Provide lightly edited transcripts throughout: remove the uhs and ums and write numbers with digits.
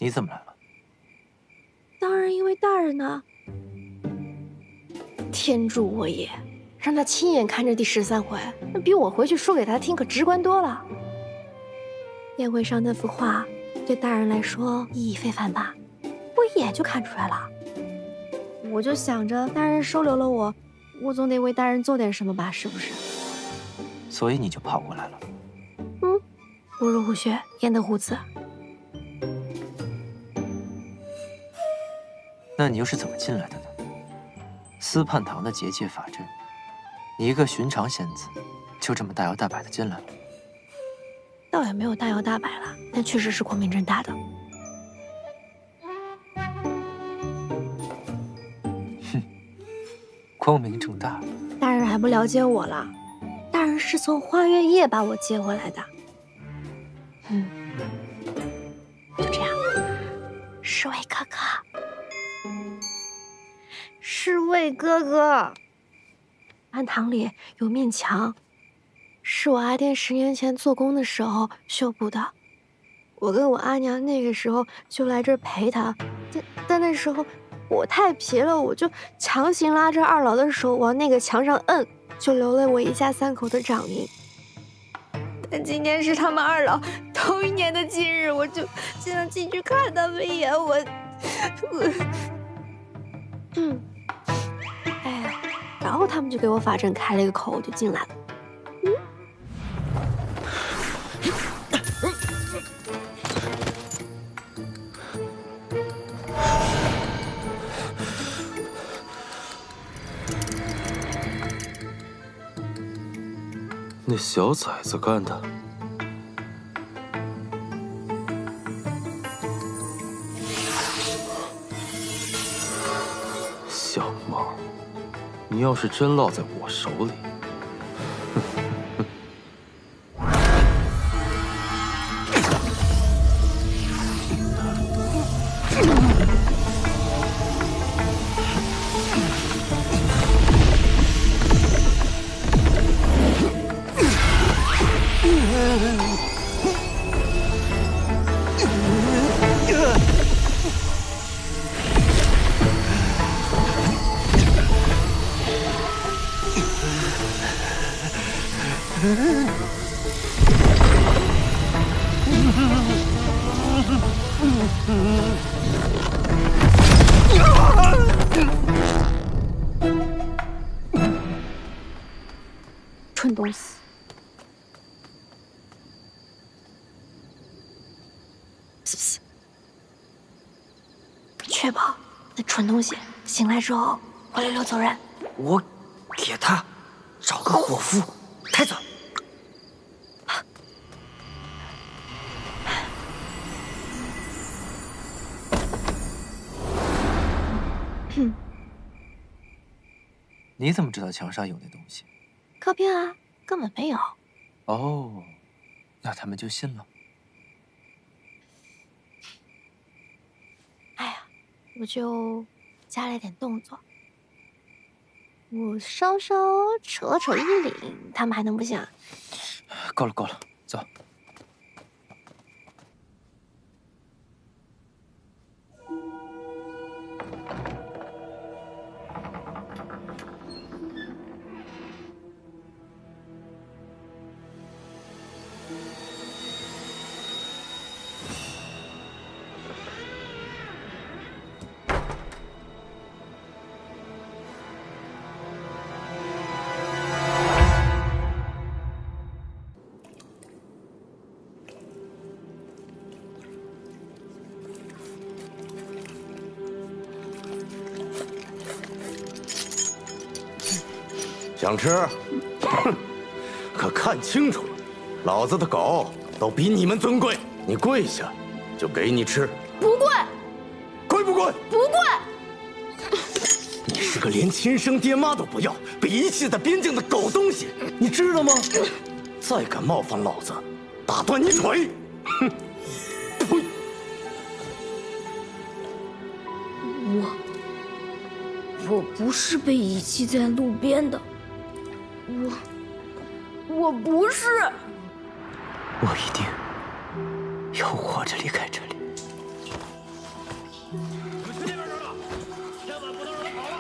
你怎么来了？当然因为大人呢。天助我也！让他亲眼看着第13回，那比我回去说给他听可直观多了。宴会上那幅画，对大人来说意义非凡吧？我一眼就看出来了。我就想着，大人收留了我，我总得为大人做点什么吧，是不是？所以你就跑过来了。不入虎穴，焉得虎子？那你又是怎么进来的呢？司泮堂的结界法阵，你一个寻常仙子，就这么大摇大摆的进来了？倒也没有大摇大摆了，但确实是光明正大的。光明正大。大人还不了解我了，大人是从花月夜把我接回来的。就这样，侍卫哥哥，侍卫哥哥，庵堂里有面墙，是我阿爹10年前做工的时候修补的。我跟我阿娘那个时候就来这儿陪他，但那时候我太皮了，我就强行拉着二老的手往那个墙上摁，就留了我一家3口的掌印。但今天是他们2老头1年的忌日，我就想进去看他们一眼。哎呀，然后他们就给我法阵开了一个口，我就进来了。那小崽子干的。小猫，你要是真落在我手里，蠢东西！确保那蠢东西醒来之后灰溜溜走人。我给他找个伙夫带走。你怎么知道墙上有那东西？靠边啊，根本没有。哦，那他们就信了。哎呀，我就加了点动作，我稍稍扯了扯衣领，他们还能不信啊？够了，够了，走。想吃？哼！可看清楚了，老子的狗都比你们尊贵。你跪下，就给你吃。不跪，跪不跪？不跪。你是个连亲生爹妈都不要、被遗弃在边境的狗东西，你知道吗？再敢冒犯老子，打断你腿！哼！呸！我不是被遗弃在路边的，我不是。我一定要活着离开这里。们去那边找找，千万不能让他跑了。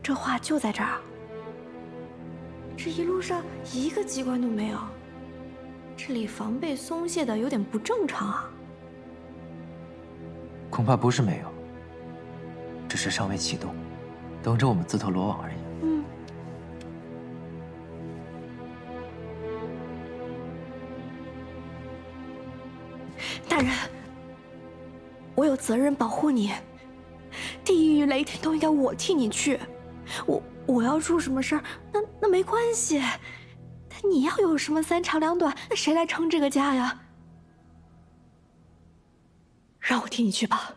这话就在这儿。这一路上一个机关都没有，这里防备松懈的有点不正常啊。恐怕不是没有，只是尚未启动，等着我们自投罗网而已。嗯。大人，我有责任保护你，地狱雷霆都应该我替你去。我要出什么事儿，那没关系。但你要有什么三长两短，那谁来撑这个家呀？让我替你去吧。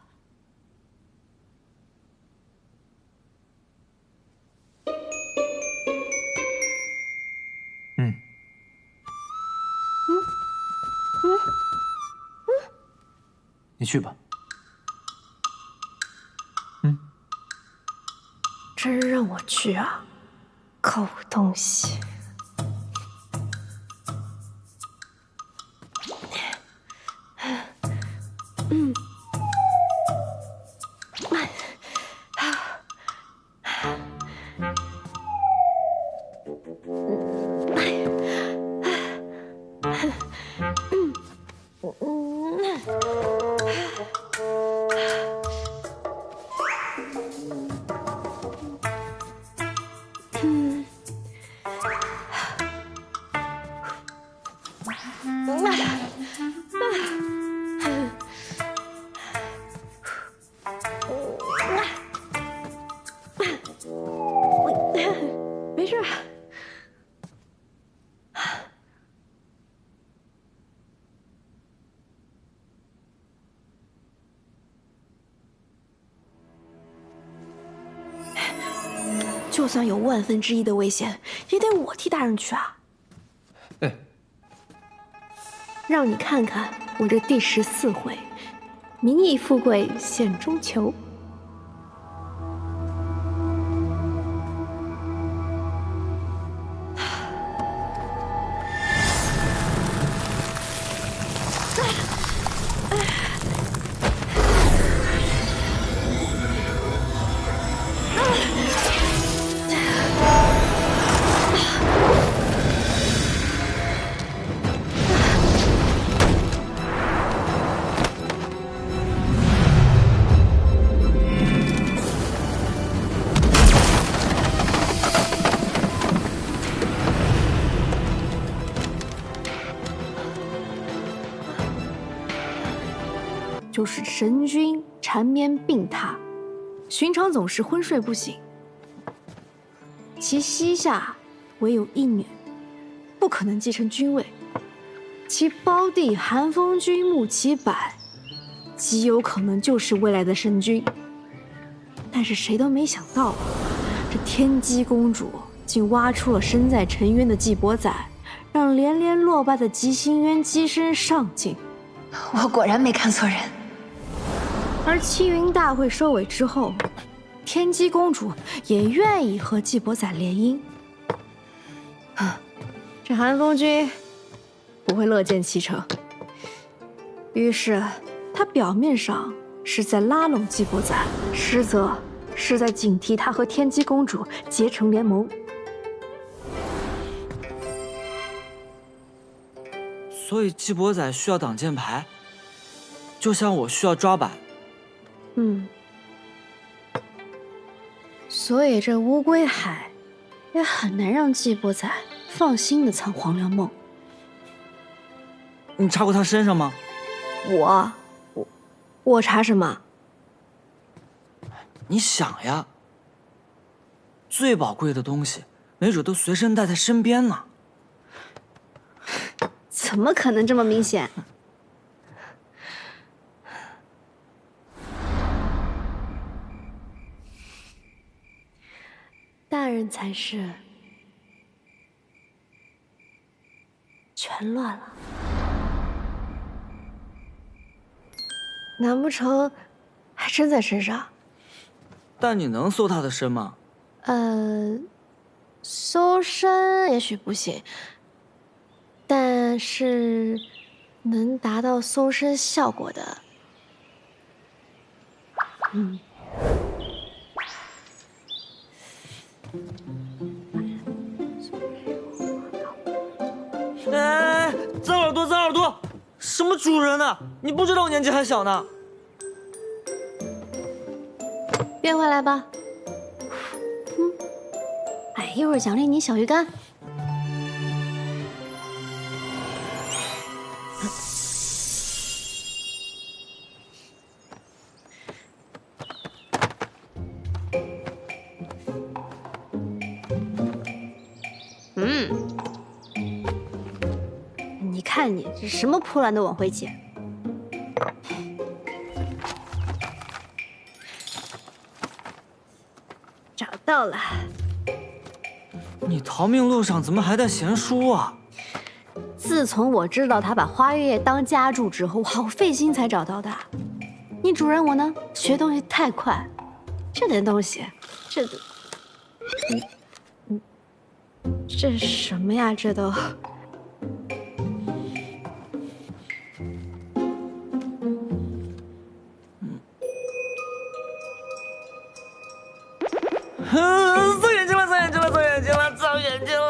你去吧。真让我去啊，狗东西！没事。就算有1/1000的危险，也得我替大人去啊！哎，让你看看我这第14回，民意富贵险中求。就是神君缠绵病榻，寻常总是昏睡不醒。其膝下唯有一女，不可能继承君位。其胞弟韩风君慕其柏，极有可能就是未来的神君。但是谁都没想到，这天机公主竟挖出了身在沉渊的季伯载，让连连落败的吉星渊跻身上境。我果然没看错人。而七云大会收尾之后，天机公主也愿意和季伯载联姻。这韩风君不会乐见其成，于是他表面上是在拉拢季伯载，实则是在警惕他和天机公主结成联盟。所以季伯载需要挡箭牌，就像我需要抓板。所以这乌龟海也很难让季伯仔放心的藏黄粱梦。你查过他身上吗？我查什么？你想呀，最宝贵的东西，没准都随身带在身边呢。怎么可能这么明显？大人才是，全乱了。难不成还真在身上？但你能搜他的身吗？搜身也许不行，但是能达到搜身效果的，哎，脏耳朵，脏耳朵，什么主人呢？你不知道我年纪还小呢。变回来吧。哎，一会儿奖励你小鱼干。你看你这什么破烂都往回捡。找到了。你逃命路上怎么还带闲书啊？自从我知道他把花月夜当家住之后，我好费心才找到的。你主人我呢，学东西太快，这点东西，这什么呀？这都。造眼睛了，造眼睛了，造眼睛了，造眼睛了！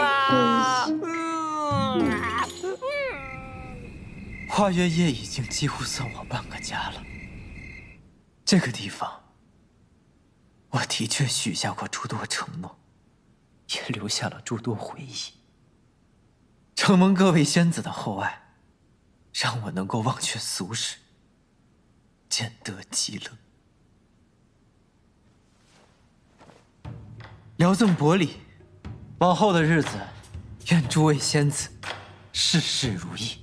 花月夜已经几乎算我半个家了。这个地方，我的确许下过诸多承诺，也留下了诸多回忆。承蒙各位仙子的厚爱，让我能够忘却俗世，见得极乐。聊赠薄礼，往后的日子，愿诸位仙子事事如意。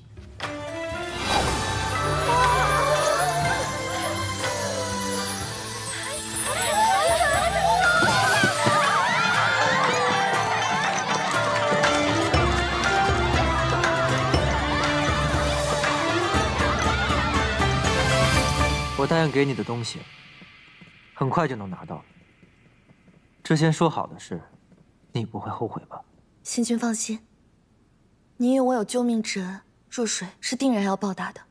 我答应给你的东西，很快就能拿到了。之前说好的事，你不会后悔吧？星君放心，你与我有救命之恩，若水是定然要报答的，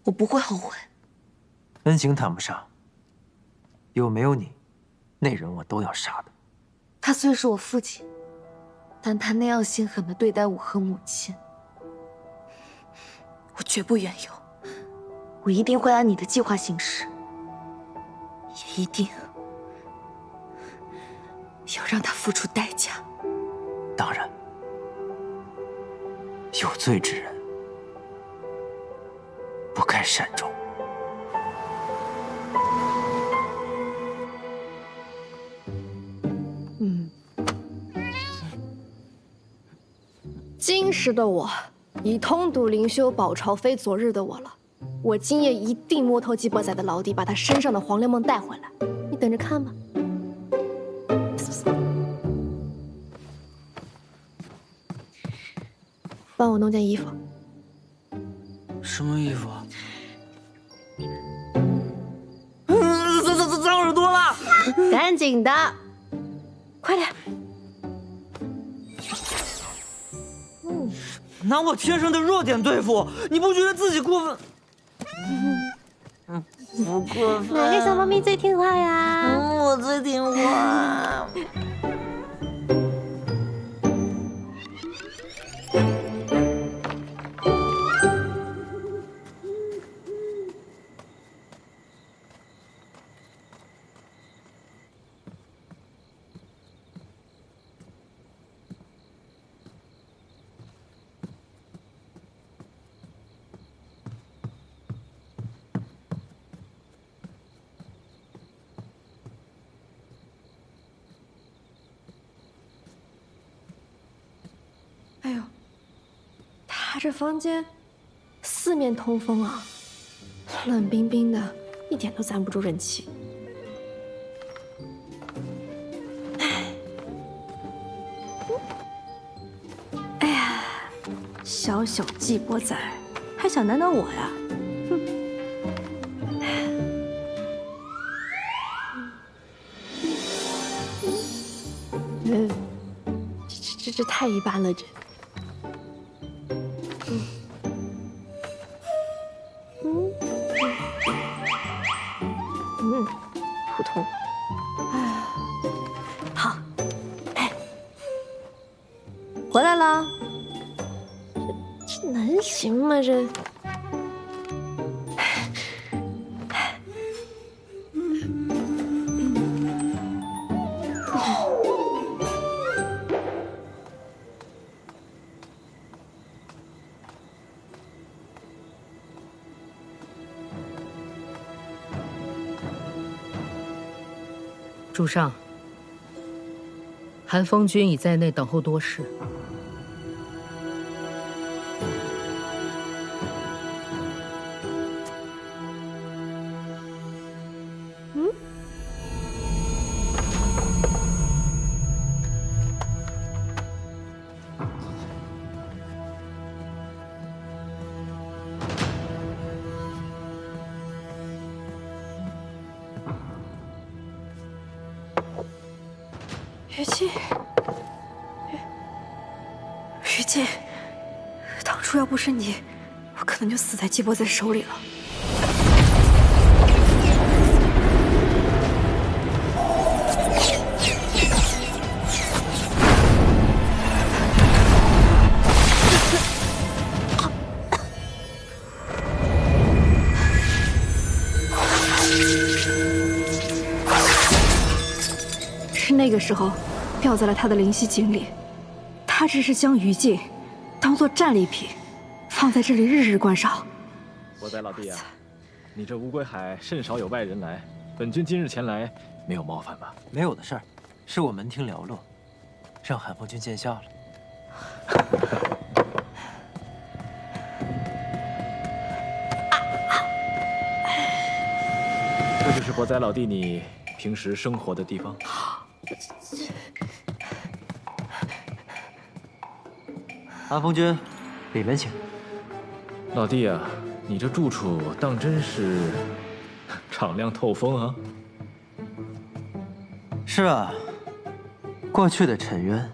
我不会后悔。恩情谈不上，有没有你，那人我都要杀的。他虽是我父亲，但他那样心狠的对待我和母亲，我绝不远游。我一定会按你的计划行事，也一定要让他付出代价。当然，有罪之人不该善终。今时的我，已通读灵修，宝朝非昨日的我了。我今夜一定摸透季伯仔的老底，把他身上的黄粱梦带回来。你等着看吧。帮我弄件衣服。什么衣服啊？脏耳朵了！赶紧的，快点。拿我天生的弱点对付，你不觉得自己过分？不过分。哪个小猫咪最听话呀？我最听话。他这房间四面通风啊，冷冰冰的，一点都攒不住人气。哎呀，小小季伯仔，还想难倒我呀？这太一般了，这。普通。哎，好，哎，回来了。这能行吗？这。主上，韩风君已在内等候多时。于静，于静，当初要不是你，我可能就死在季伯仔手里了。是那个时候，掉在了他的灵犀井里。他只是将于静当做战利品，放在这里日日关照。伯仔老弟啊，你这乌龟海甚少有外人来，本君今日前来，没有冒犯吧？没有的事儿，是我门庭寥落，让韩风君见笑了。这就是伯仔老弟你平时生活的地方。韩风君，里面请。老弟啊，你这住处当真是敞亮透风啊！是啊，过去的沉渊，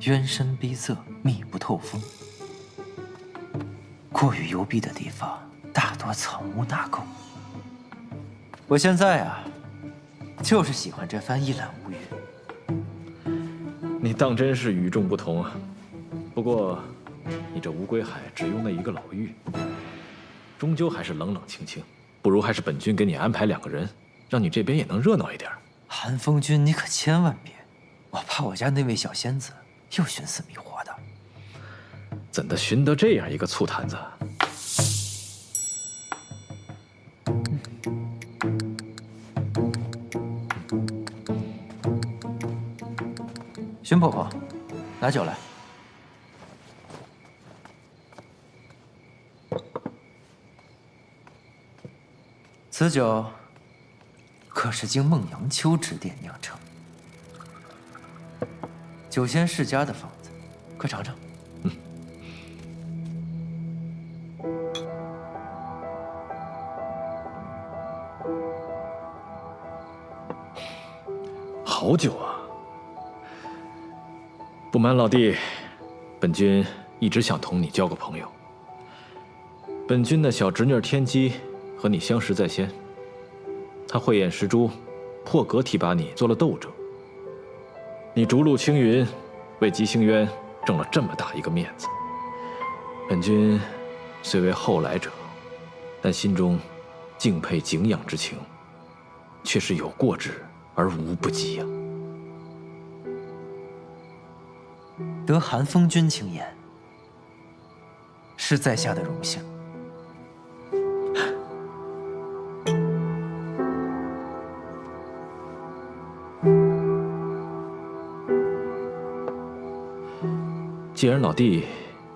渊深逼塞，密不透风。过于幽闭的地方，大多藏污纳垢。我现在啊，就是喜欢这番一览无余。你当真是与众不同啊！不过，你这乌龟海只用那一个老妪，终究还是冷冷清清。不如还是本君给你安排2个人，让你这边也能热闹一点。韩风君，你可千万别，我怕我家那位小仙子又寻死觅活的。怎的寻得这样一个醋坛子？荀婆婆，拿酒来。此酒可是经孟阳秋指点酿成，酒仙世家的方子，快尝尝。好酒啊！不瞒老弟，本君一直想同你交个朋友。本君的小侄女天机和你相识在先，她慧眼识珠，破格提拔你做了斗者。你逐鹿青云，为吉星渊挣了这么大一个面子。本君虽为后来者，但心中敬佩敬仰之情，却是有过之而无不及呀。得韩风君青眼，是在下的荣幸。既然老弟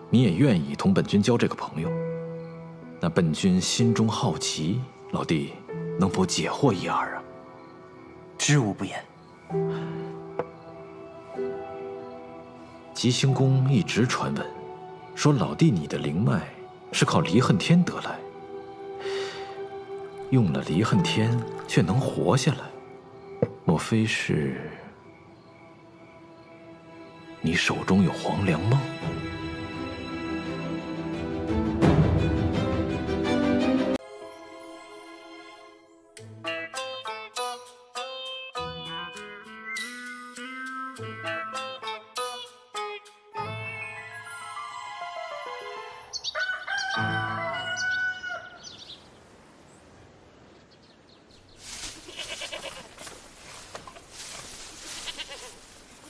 你也愿意同本君交这个朋友，那本君心中好奇，老弟能否解惑一二啊？知无不言。吉星宫一直传闻，说老弟你的灵脉是靠离恨天得来，用了离恨天却能活下来，莫非是你手中有黄粱梦？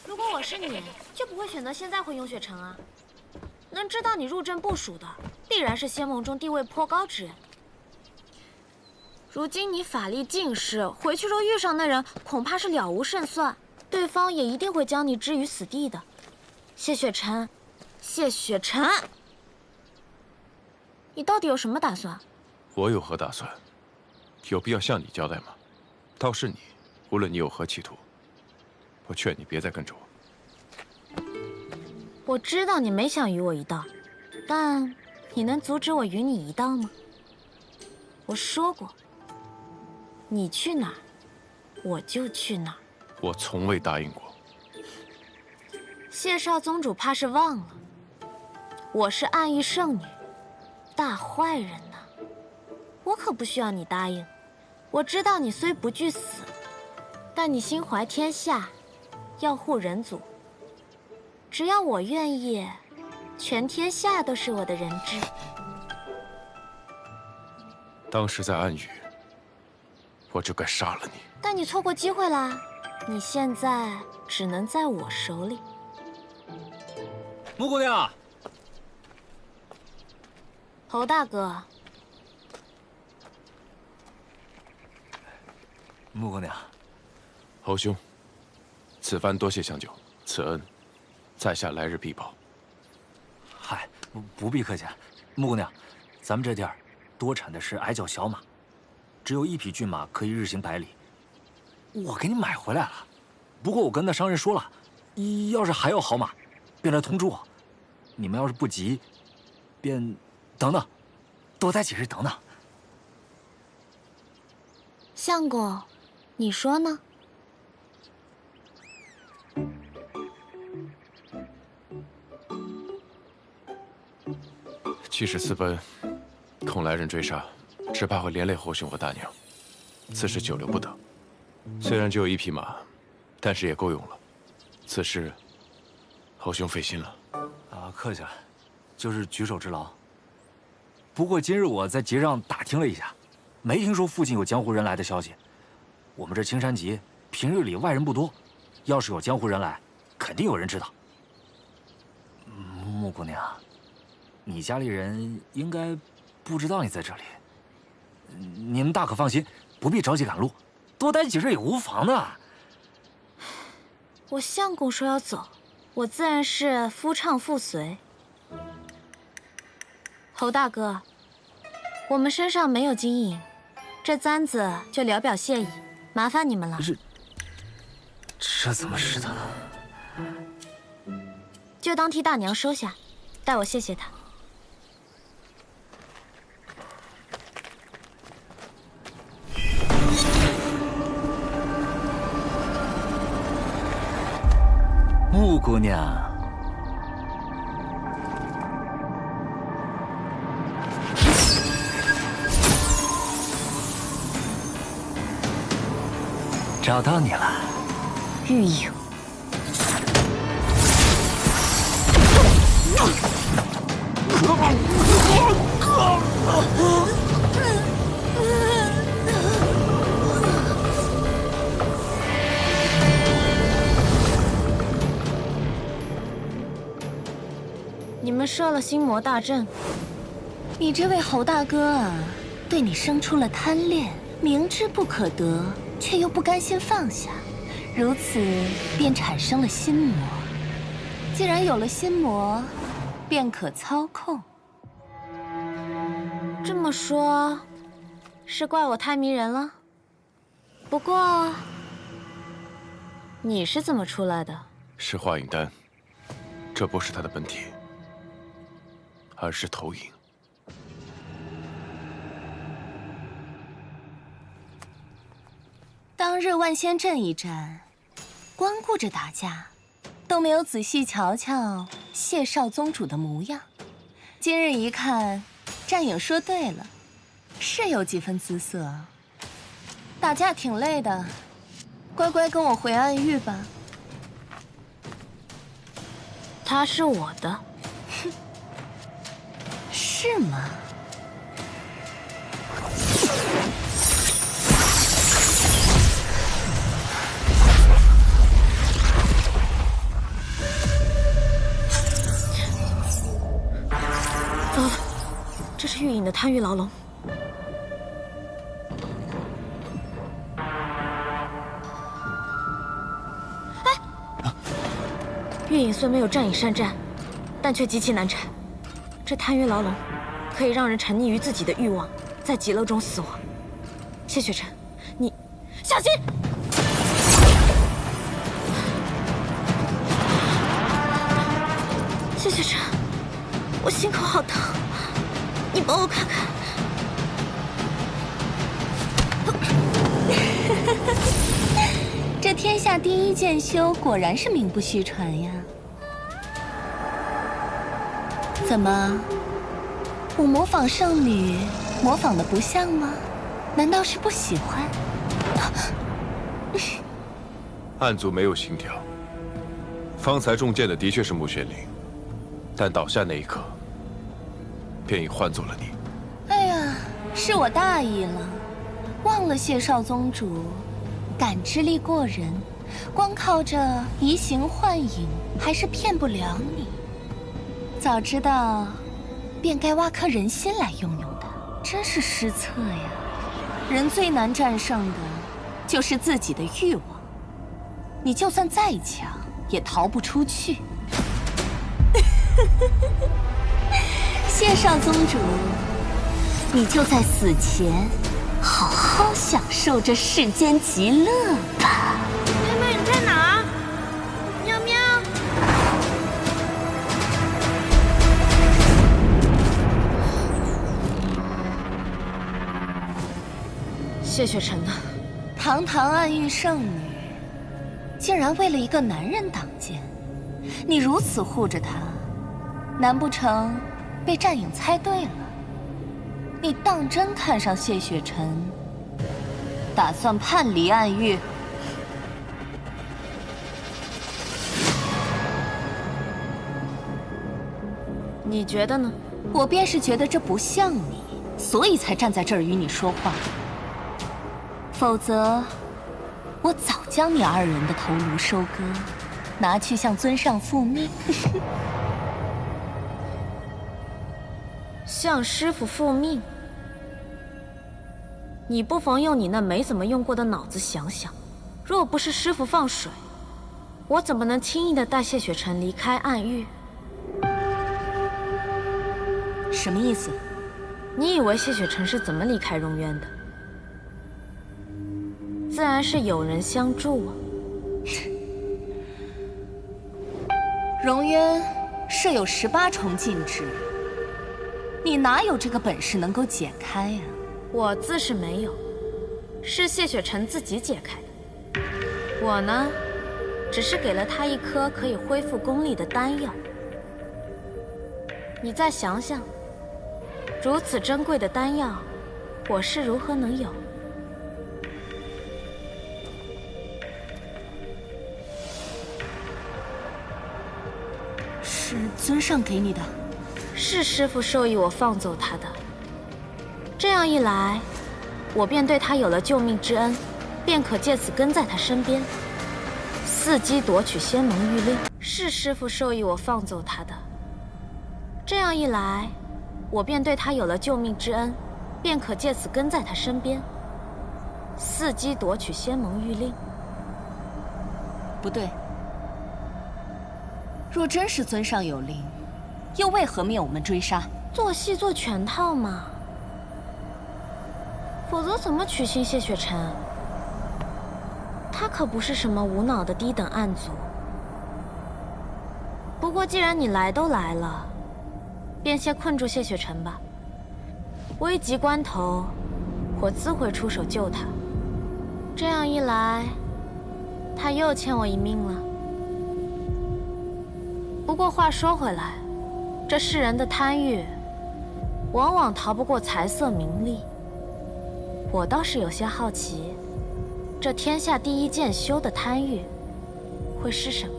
如果我是你，就不会选择现在回永雪城啊。能知道你入阵部署的，必然是仙盟中地位颇高之人。如今你法力尽失，回去若遇上那人，恐怕是了无胜算，对方也一定会将你置于死地的。谢雪晨，谢雪晨，你到底有什么打算？我有何打算？有必要向你交代吗？倒是你，无论你有何企图，我劝你别再跟着我。我知道你没想与我一道，但你能阻止我与你一道吗？我说过，你去哪儿，我就去哪儿。我从未答应过。谢少宗主怕是忘了，我是暗域圣女，大坏人呐！我可不需要你答应。我知道你虽不惧死，但你心怀天下，要护人族。只要我愿意，全天下都是我的人质。当时在暗域，我就该杀了你。但你错过机会啦，你现在只能在我手里。穆姑娘，侯大哥，穆姑娘，侯兄，此番多谢相救，此恩，在下来日必报。嗨，不必客气。穆姑娘，咱们这地儿多产的是矮脚小马，只有1匹骏马可以日行100里。我给你买回来了，不过我跟那商人说了，要是还有好马，便来通知我。你们要是不急，便等等，多待几日等等。相公，你说呢？即使私奔，恐来人追杀，只怕会连累侯兄和大娘。此事久留不得。虽然只有1匹马，但是也够用了。此事，侯兄费心了。啊，客气了，就是举手之劳。不过今日我在集上打听了一下，没听说附近有江湖人来的消息。我们这青山集平日里外人不多，要是有江湖人来，肯定有人知道。穆姑娘，你家里人应该不知道你在这里。你们大可放心，不必着急赶路，多待几日也无妨的。我相公说要走，我自然是夫唱妇随。侯大哥，我们身上没有金银，这簪子就聊表谢意，麻烦你们了。这怎么是的？就当替大娘收下，代我谢谢她。穆姑娘，找到你了，玉影。你们设了心魔大阵，你这位侯大哥啊，对你生出了贪恋，明知不可得，却又不甘心放下，如此便产生了心魔。既然有了心魔，便可操控。这么说，是怪我太迷人了？不过，你是怎么出来的？是化影丹，这不是他的本体，而是投影。当日万仙阵一战，光顾着打架，都没有仔细瞧瞧谢少宗主的模样。今日一看，战影说对了，是有几分姿色。打架挺累的，乖乖跟我回暗域吧。他是我的，哼，是吗？糟了，这是玉隐的贪欲牢笼。玉隐虽没有战影善战，但却极其难缠。这贪欲牢笼可以让人沉溺于自己的欲望，在极乐中死亡。谢雪晨，你小心！谢雪晨，我心口好疼，你帮我看看。这天下第一剑修果然是名不虚传呀！怎么，我模仿圣女模仿的不像吗？难道是不喜欢？暗族没有心跳，方才中箭的的确是穆玄灵，但倒下那一刻，便已换作了你。哎呀，是我大意了，忘了谢少宗主感知力过人，光靠着移形换影还是骗不了你。早知道，便该挖颗人心来用用的，真是失策呀！人最难战胜的，就是自己的欲望。你就算再强，也逃不出去。谢少宗主，你就在死前好好享受这世间极乐吧。妹妹，你在哪儿？喵喵。谢雪晨呢？堂堂暗域圣女，竟然为了一个男人挡箭，你如此护着他，难不成被战影猜对了？你当真看上谢雪晨，打算叛离暗域？你觉得呢？我便是觉得这不像你，所以才站在这儿与你说话。否则，我早将你二人的头颅收割，拿去向尊上复命。向师傅复命？你不妨用你那没怎么用过的脑子想想，若不是师傅放水，我怎么能轻易的带谢雪晨离开暗域？什么意思？你以为谢雪晨是怎么离开荣渊的？自然是有人相助啊。荣渊设有18重禁制，你哪有这个本事能够解开呀？我自是没有，是谢雪晨自己解开的。我呢，只是给了他一颗可以恢复功力的丹药。你再想想，如此珍贵的丹药，我是如何能有？是尊上给你的？是师父授意我放走他的。这样一来，我便对他有了救命之恩，便可借此跟在他身边，伺机夺取仙盟玉令。是师父授意我放走他的。这样一来，我便对他有了救命之恩，便可借此跟在他身边，伺机夺取仙盟玉令。不对。若真是尊上有令，又为何灭我们追杀？做戏做全套嘛，否则怎么取信谢雪晨？他可不是什么无脑的低等暗族。不过既然你来都来了，便先困住谢雪晨吧。危急关头，我自会出手救他。这样一来，他又欠我一命了。不过话说回来，这世人的贪欲，往往逃不过财色名利。我倒是有些好奇，这天下第一剑修的贪欲，会是什么？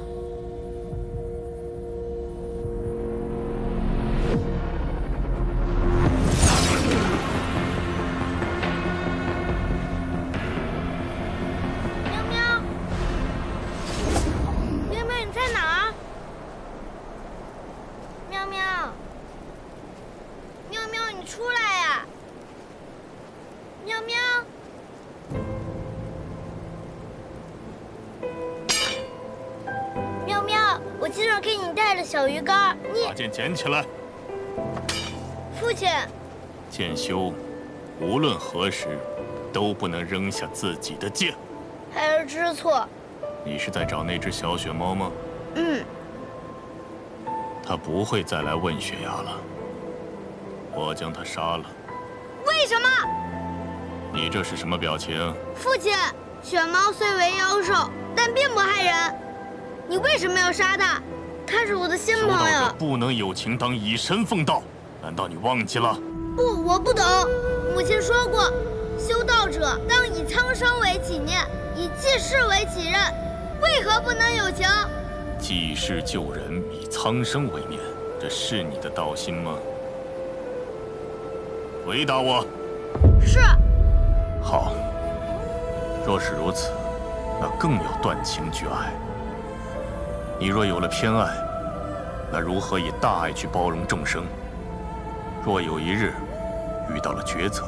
小鱼干，你把剑捡起来。父亲，剑修，无论何时，都不能扔下自己的剑。孩儿知错。你是在找那只小雪猫吗？嗯。它不会再来问雪芽了。我将它杀了。为什么？你这是什么表情？父亲，雪猫虽为妖兽，但并不害人。你为什么要杀它？他是我的新朋友。修道者不能有情当以身奉道，难道你忘记了？不，我不懂。母亲说过，修道者当以苍生为己念，以济世为己任。为何不能有情？济世救人，以苍生为念，这是你的道心吗？回答我。是。好。若是如此，那更要断情绝爱。你若有了偏爱，那如何以大爱去包容众生？若有一日遇到了抉择，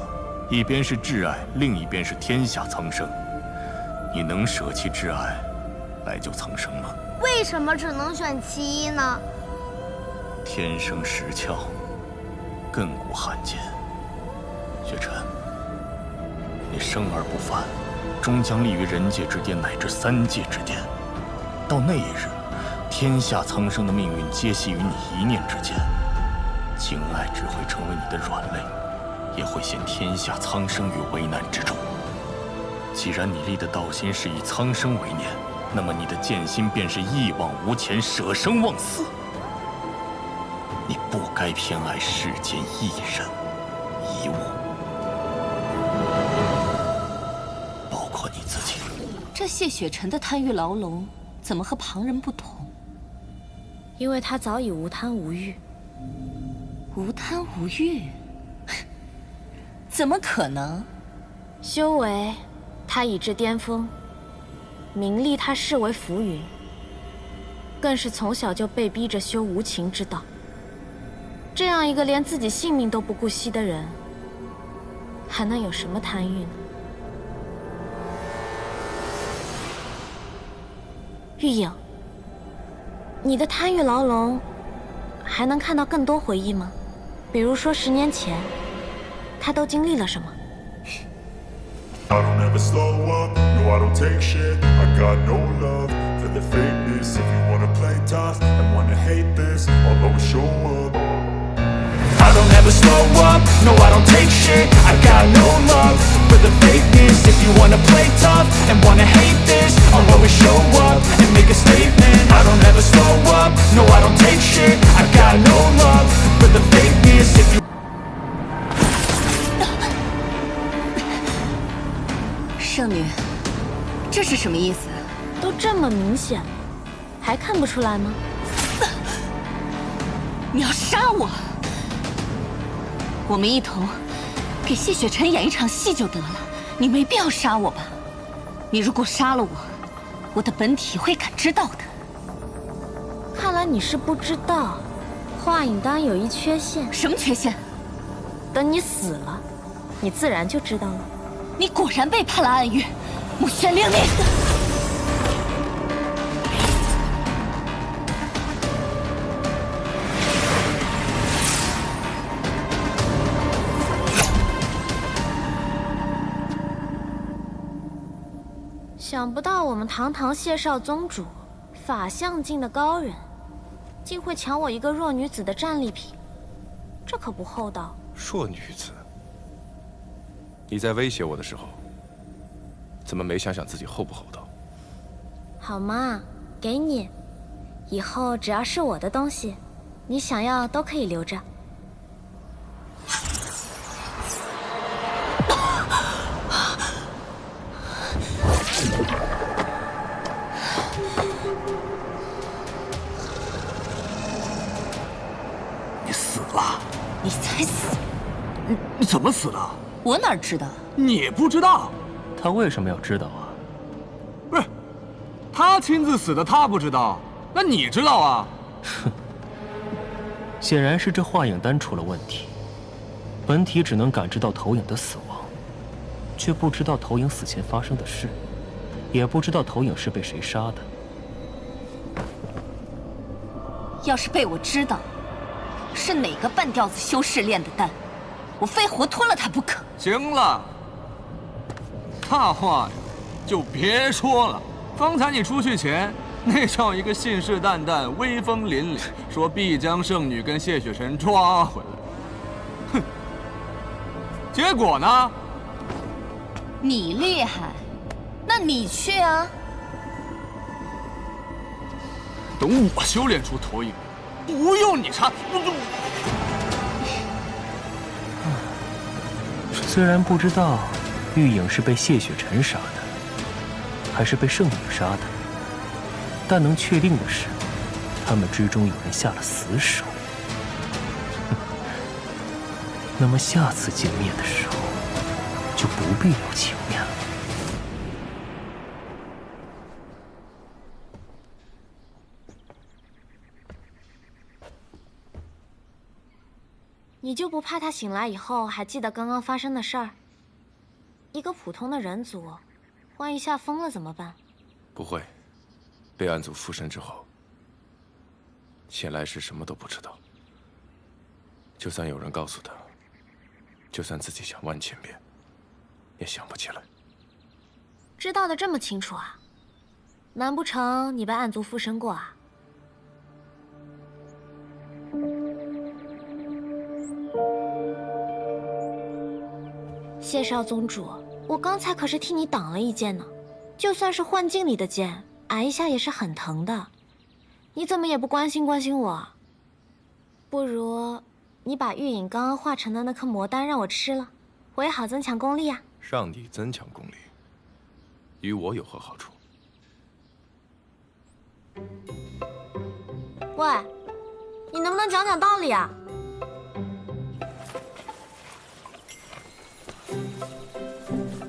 一边是挚爱，另一边是天下苍生，你能舍弃挚爱来救苍生吗？为什么只能选其一呢？天生石窍，亘古罕见。雪晨，你生而不凡，终将立于人界之巅，乃至三界之巅。到那一日，天下苍生的命运皆系于你一念之间，情爱只会成为你的软肋，也会陷天下苍生于危难之中。既然你立的道心是以苍生为念，那么你的剑心便是一往无前，舍生忘死。你不该偏爱世间一人一物，包括你自己。这谢雪晨的贪欲牢笼，怎么和旁人不同？因为他早已无贪无欲。无贪无欲？怎么可能？修为，他已至巅峰；名利，他视为浮云。更是从小就被逼着修无情之道。这样一个连自己性命都不顾惜的人，还能有什么贪欲呢？玉影，你的贪欲牢笼，还能看到更多回忆吗？比如说10年前，他都经历了什么？I don't ever slow up, no I don't take shit. I got no love for the fakeness. If you wanna play tough and wanna hate this, I'll always show up. I don't ever slow up, no I don't take shit. I got no love for the fakeness. If you wanna play tough and wanna hate this, I'll always show up and make a statement. I don't ever slow up, no I don't take shit. I got no love for the fakeness. If you 圣女，这是什么意思？都这么明显，还看不出来吗？你要杀我？我们一同给谢雪晨演一场戏就得了，你没必要杀我吧？你如果杀了我，我的本体会感知到的。看来你是不知道，化影丹有一缺陷。什么缺陷？等你死了，你自然就知道了。你果然背叛了暗月，穆宣令你。想不到我们堂堂谢少宗主，法相境的高人，竟会抢我一个弱女子的战利品，这可不厚道。弱女子？你在威胁我的时候，怎么没想想自己厚不厚道？好嘛，给你，以后只要是我的东西，你想要都可以留着。你死了？你才死！你怎么死的？我哪知道？你不知道？他为什么要知道啊？不是，他亲自死的，他不知道，那你知道啊？哼，显然是这化影丹出了问题。本体只能感知到投影的死亡，却不知道投影死前发生的事，也不知道投影是被谁杀的。要是被我知道是哪个半吊子修士炼的丹，我非活吞了他不可。行了，大话呀，就别说了。方才你出去前，那叫一个信誓旦旦、威风凛凛，说必将圣女跟谢雪辰抓回来。哼，结果呢？你厉害，那你去啊。等我修炼出投影，不用你插。虽然不知道玉影是被谢雪辰杀的，还是被圣女杀的，但能确定的是，他们之中有人下了死手。那么下次见面的时候，就不必留情面了。你就不怕他醒来以后还记得刚刚发生的事儿？一个普通的人族，万一吓疯了怎么办？不会，被暗族附身之后，前来时什么都不知道。就算有人告诉他，就算自己想万千遍，也想不起来。知道的这么清楚啊？难不成你被暗族附身过啊？谢少宗主，我刚才可是替你挡了一剑呢。就算是幻境里的剑，挨一下也是很疼的。你怎么也不关心关心我？不如你把玉影刚刚化成的那颗魔丹让我吃了，我也好增强功力啊。让你增强功力，与我有何好处？喂，你能不能讲讲道理啊？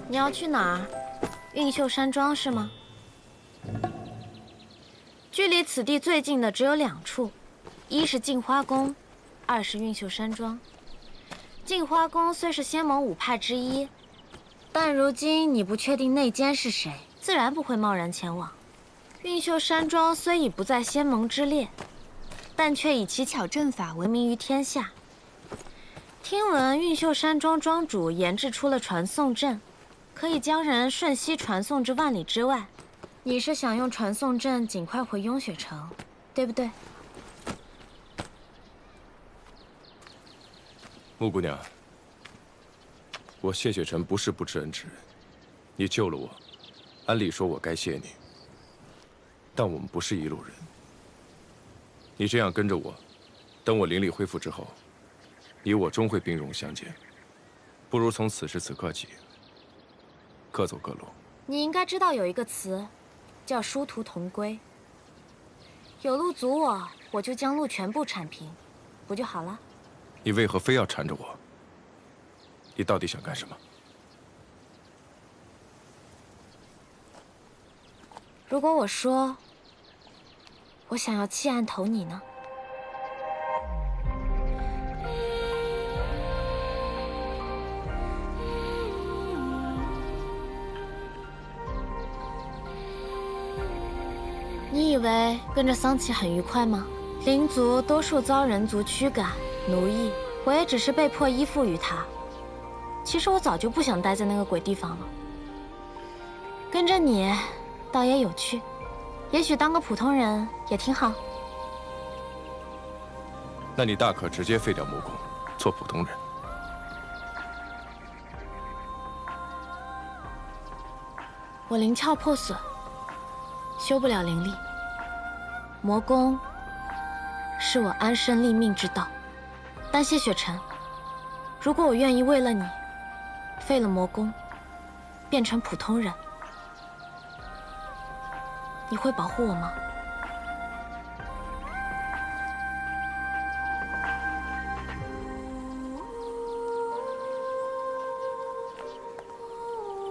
你要去哪儿？运秀山庄是吗？距离此地最近的只有2处，一是镜花宫，二是运秀山庄。镜花宫虽是仙盟5派之一，但如今你不确定内奸是谁，自然不会贸然前往。运秀山庄虽已不在仙盟之列，但却以奇巧阵法闻名于天下。听闻运秀山庄庄主研制出了传送阵，可以将人瞬息传送至万里之外。你是想用传送阵尽快回雍雪城，对不对？穆姑娘，我谢雪辰不是不知恩之人，你救了我，按理说我该谢你。但我们不是一路人，你这样跟着我，等我灵力恢复之后，你我终会兵戎相见。不如从此时此刻起，各走各路。你应该知道有一个词，叫殊途同归。有路阻我，我就将路全部铲平，不就好了？你为何非要缠着我？你到底想干什么？如果我说我想要弃暗投你呢？你以为跟着桑琪很愉快吗？灵族多数遭人族驱赶、奴役，我也只是被迫依附于他。其实我早就不想待在那个鬼地方了。跟着你，倒也有趣。也许当个普通人也挺好。那你大可直接废掉魔宫，做普通人。我灵窍破损，修不了灵力。魔宫是我安身立命之道。但谢雪晨，如果我愿意为了你废了魔宫，变成普通人，你会保护我吗？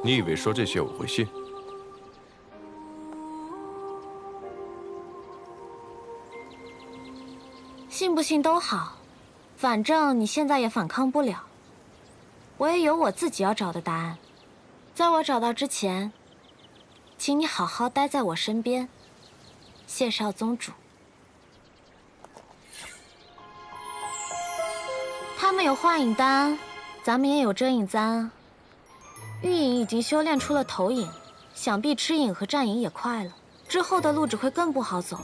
你以为说这些我会信？信不信都好，反正你现在也反抗不了。我也有我自己要找的答案，在我找到之前，请你好好待在我身边，谢少宗主。他们有化影丹，咱们也有遮影簪。玉影已经修炼出了投影，想必吃影和战影也快了，之后的路只会更不好走。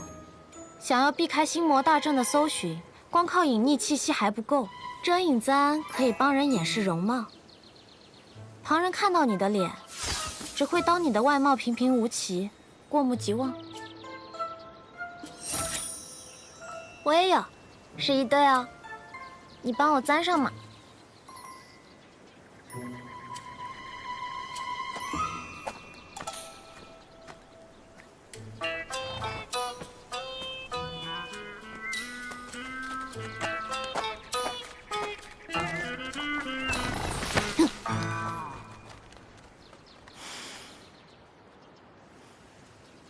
想要避开心魔大阵的搜寻，光靠隐匿气息还不够，遮影簪可以帮人掩饰容貌。旁人看到你的脸，只会当你的外貌平平无奇，过目即忘。我也有，是一对哦，你帮我簪上嘛。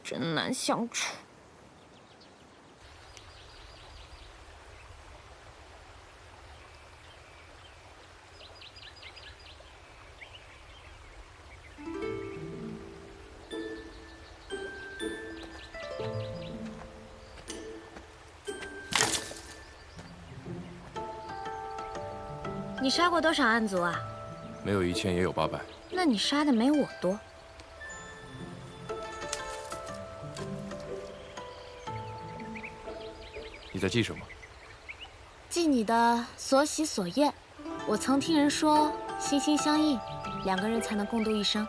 真难相处。你杀过多少暗族啊？没有1000也有800。那你杀的没我多。你在记什么？记你的所喜所厌。我曾听人说，心心相印，2个人才能共度一生。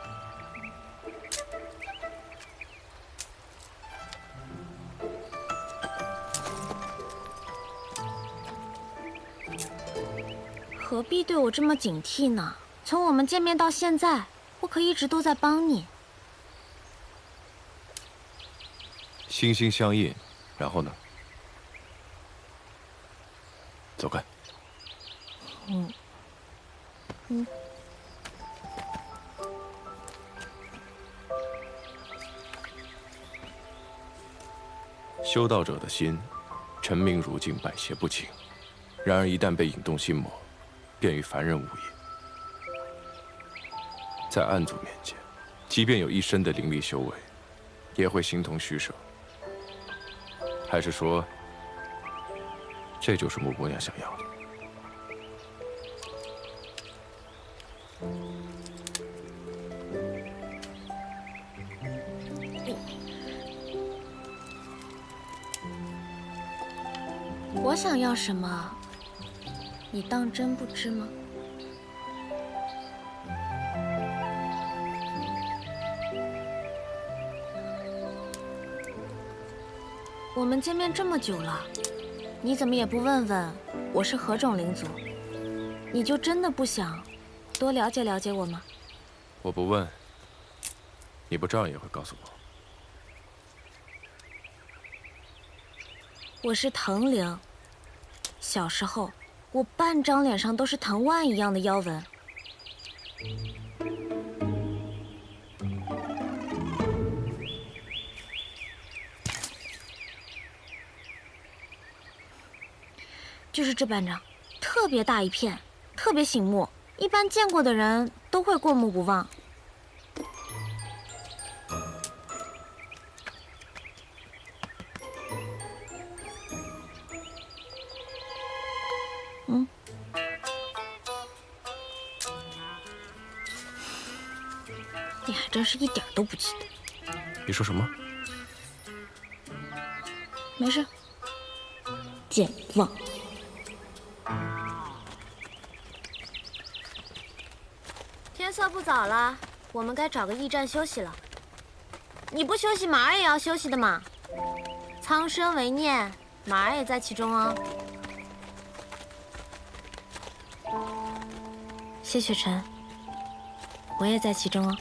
何必对我这么警惕呢？从我们见面到现在，我可一直都在帮你。心心相印，然后呢？走开。修道者的心，澄明如镜，百邪不侵。然而一旦被引动心魔，便与凡人无异。在暗族面前，即便有一身的灵力修为，也会形同虚设。还是说，这就是木姑娘想要的？我想要什么，你当真不知吗？我们见面这么久了，你怎么也不问问我是何种灵族？你就真的不想多了解了解我吗？我不问，你不照样也会告诉我？我是藤灵。小时候，我半张脸上都是藤蔓一样的妖纹。就是这半张，特别大一片，特别醒目，一般见过的人都会过目不忘。你还真是一点都不记得。你说什么？没事。健忘。天色不早了，我们该找个驿站休息了。你不休息，马儿也要休息的嘛。苍生为念，马儿也在其中哦。谢雪晨，我也在其中哦。